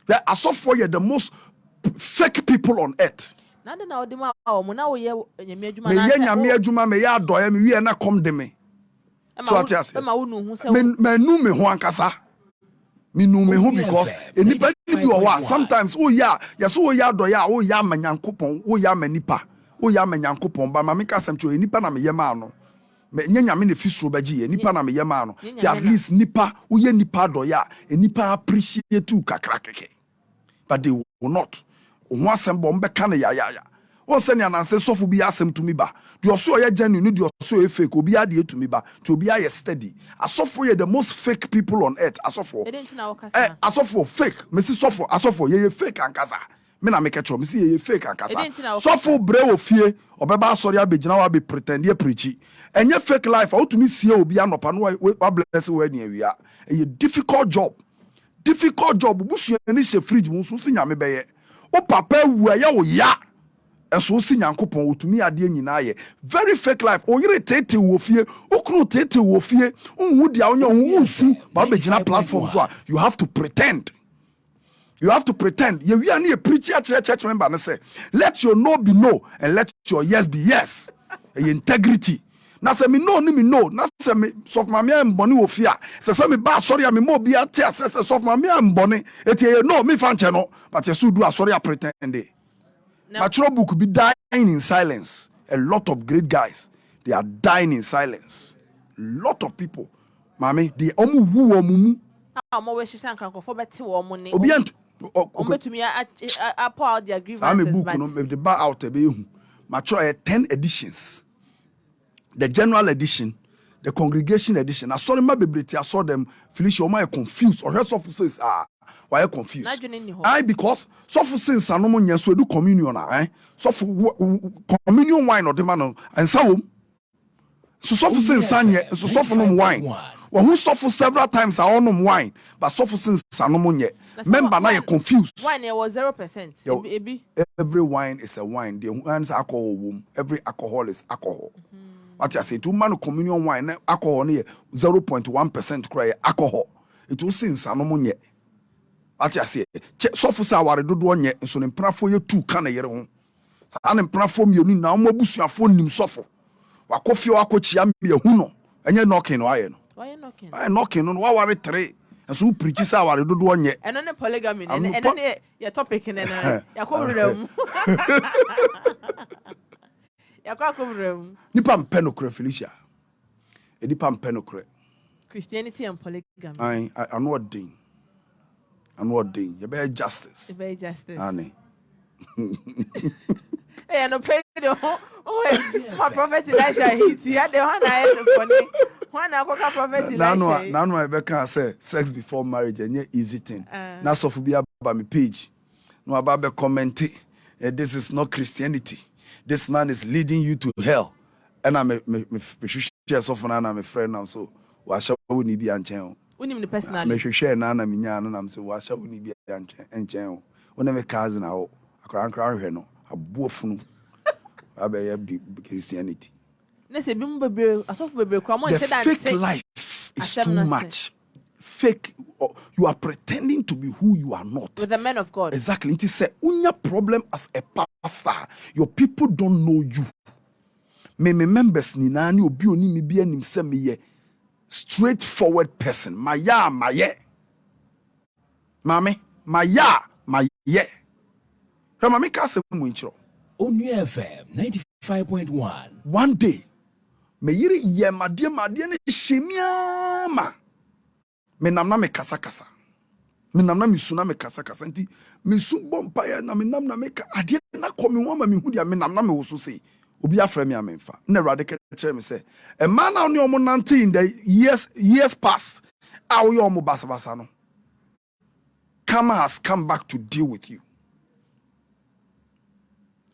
Asofo ye the most fake people on earth. Na de na odima o mo na wo ye nyame adwuma na. Me ye nyame adwuma me ya doye me wie na kom de me. So atiase. Ma wo nu hu se me nu me ho ankasa. Me nu me ho because enipa bi o wa sometimes yes doye o ya manyankopon o ya manipa o ya manyankopon ba ma me ka sem cho enipa na me ye ma no. Me nyame ne fisro baji enipa na me ye ma no. At least nipa o ye nipa doye enipa appreciate tu kakra keke. But they will not. One assemble mbeka na ya. One send an answer so for be asem to me ba. The also ye genuine, the also a fake. Obi adi to me ba. To be a steady. Asofo ye the most fake people on earth. Asofo. Asofo fake. Me see sofo. Asofo ye fake ankasa. Me na make sure. Me see ye fake ankasa. Sofo bre ofie. Obeba sorry abegina wa be pretend ye preachy. Enye fake life. How to me see obi anopa no wa bless we ni ewia. A difficult job. Difficult job. Busu ni se fridge mu so nyame beye. O papa wu ya o ya. Enso si nyankopon otumi ade nyina ye. Very fake life. O yire tete wo fie, o kru tete wo fie. Unhu dia onya unsu ba begina platform so you have to pretend. You have to pretend. Ye wi ani a preacher church member na say, let your no be no and let your yes be yes. Integrity. Na se me no ni me no, na se me sof ma me mboni wo fia. Se me ba sorry me mo bia te se sof ma me mboni. Eti no me fa nche no, but yesu do sorry a pretend. Natural book be dying in silence. A lot of great guys, they are dying in silence. Lot of people. Mami, the omu wu omumu. Omo we shi sankan ko fo beti wo omo ni. Obi ant betumi a pour out their grievances. I'm a book no me the bar out e be hu. Mature 10 editions. The general edition, the congregation edition. I saw them bebrete, I saw them Felicia o my confused or rest of says why you confused? Because so for since I no mo nyen so do communion so for communion wine or the man and so for since anye so for no wine. Well, who suffer several times I own wine, but suffer since I no mo member now you confused. Wine was 0%. Every wine is a wine. The wine is alcohol. Every alcohol is alcohol. What I say, to man communion wine, alcohol near 0.1% cry alcohol. It will since I no mo what I say, so for our do one yet, so in prafo you two can a year on. And in prafo you need now more bush your phone him suffer. Wa coffee or coach yam be a huno, and you're knocking iron. Why you knocking? I knocking on what worry three, and so preaches our do one yet. And on a polygamy, and then your topic in a room. Nipam penocre Felicia. A nipam penocre. Christianity and polygamy. I know what ding. And what thing? You bear justice. You bear justice. Annie. Hey, no pay my prophet Elisha hit. He had the one I had funny. One I got prophet Elisha. Now I can say sex before marriage and yet easy thing. Now so for be about my page. No about commenting. This is not Christianity. This man is leading you to hell. And I'm a I'm a friend now. So what shall we be on Unim the personality. Me share na minya na am say wa sha woni bia enchen o. Wona me cousin na o. Akran hwe no. Abuofunu. Abeye Christianity. Na se bi mu bebre asofu bebre kwa mo nche dan fake life is too much. Fake you are pretending to be who you are not. With the men of God. Exactly. It is say unya problem as a pastor. Your people don't know you. Me members ni na ni obi oni me bia nim se me ye. Straightforward person. Maya. Mami. Maya. Her mami ka se mu nchiro. Onua FM 95.1. One day, me yiri ye madie ne shemia ma. Me nam na me kasa. Me nam na me su na me kasa. Nti me su bompa ya na me nam na me ka ade na komi wo ma me hu dia me nam na me wo so sei. Obi afra me amenfa na radical tell me say a man now ni omo 19 the years past awo yo omo basabasa no karma has come back to deal with you,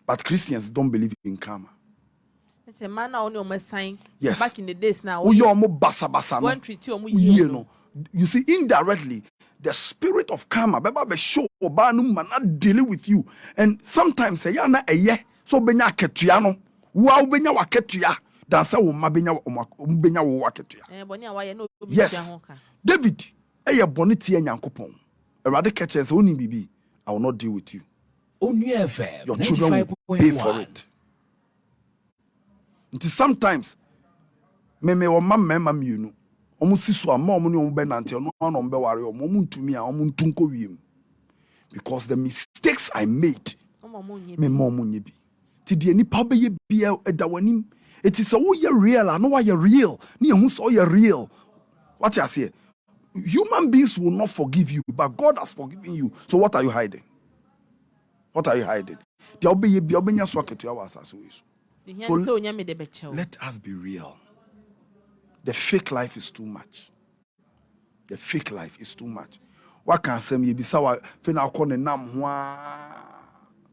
but Christians don't believe in karma. It's a man now ni omo sign. Yes, back in the days now wo yo omo basabasa no one treat omo ye no. You see, indirectly the spirit of karma beba be show oba no man not deal with you, and sometimes say ya na eye so benya ketua no wa ubenya waketua dan say wo mabenya ubenya wo waketua. Boni a wa ye no obi yes. David eye boni tie Nyankopon Erade catches only BB. I will not deal with you. Onua FM Your children will pay for it. Until sometimes, me or mama you know. Almost so a mom on Benante, no one on Bewari or Momun to me, or Muntunko Wim. Because the mistakes I made, me mom be. Tidi any pabe be a dawanim. It is all you're real. I know why you're real. Near who's all you're real. What I say? Human beings will not forgive you, but God has forgiven you. So what are you hiding? What are you hiding? The obey be obenya socket to our assassination. So let us be real. The fake life is too much. The fake life is too much. What can say me be sawa fina kone nam hwa?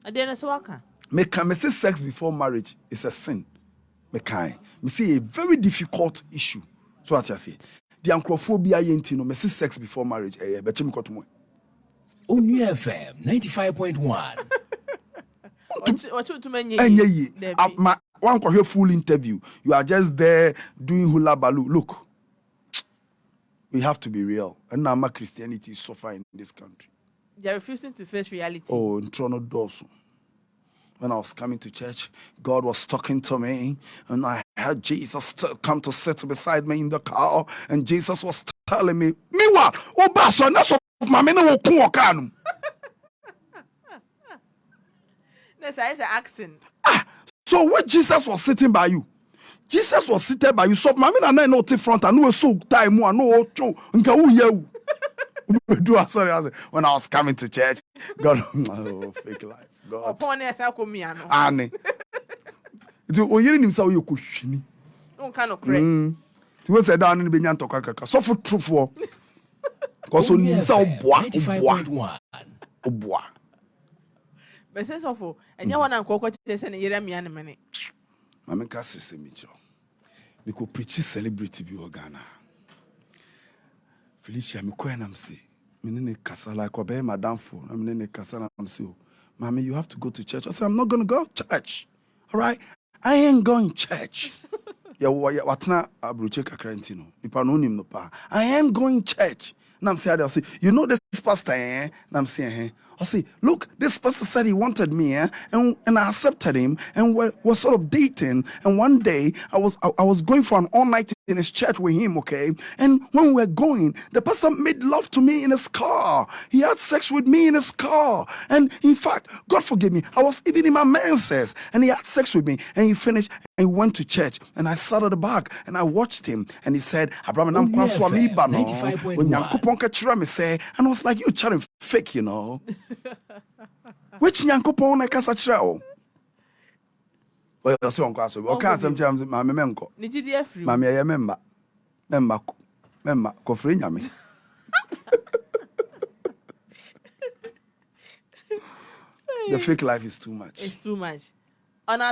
Adena so waka. Me say sex before marriage is a sin. Me say a very difficult issue. So what I say? The anchorophobia yenti no me say sex before marriage. Beche me koto mo. Onua FM 95.1. One could full interview. You are just there doing hula baloo. Look, we have to be real. And now Christianity is suffering in this country. They are refusing to face reality. Oh, in Toronto Dawson. When I was coming to church, God was talking to me, and I had Jesus come to sit beside me in the car, and Jesus was telling me, "Miwa, obaso na so mama na wo kun okanu." That's an accent. So when Jesus was sitting by you, Jesus was seated by you. So mama na no te front and no so time no no cho nka wo yewu. Sorry, when I was coming to church, God, oh, fake life. God. Upon it, I come here. Anne. It's hearing himself, you kushini. No kind of crazy. To was down in the Benyan Tokaka. So for true for. Because on himself, bois. But sense of and you want to cocoa chess and Yeremi and money. Mamma Cassis, Mitchell. We could preach celebrity be Ghana. Felicia, me kwenam say. Minene kasala ko be madam for. I'm nene kasala am say. Mommy, you have to go to church. I said, I'm not going to go to church. All right? I ain't going to church. Watna abruche kakrantino. Nipa no nim no pa. I am going to church. Now I'm saying, I say, you know this pastor, eh? Now I'm saying, I say, look, this pastor said he wanted me, eh? And I accepted him, and we're sort of dating. And one day, I was going for an all night in his church with him, okay? And when we were going, the pastor made love to me in his car. He had sex with me in his car. And in fact, God forgive me, I was even in my menses, and he had sex with me, and he finished, and he went to church, and I sat at the back, and I watched him, and he said, Abraham, I'm me say, and I was like, you chatting fake, you know. Which Yankopon I can such well, so on class. Okay, sometimes my memco. Nigeria free. Mammy, I remember. Member, Cofrinia me. The fake life is too much. It's too much. On our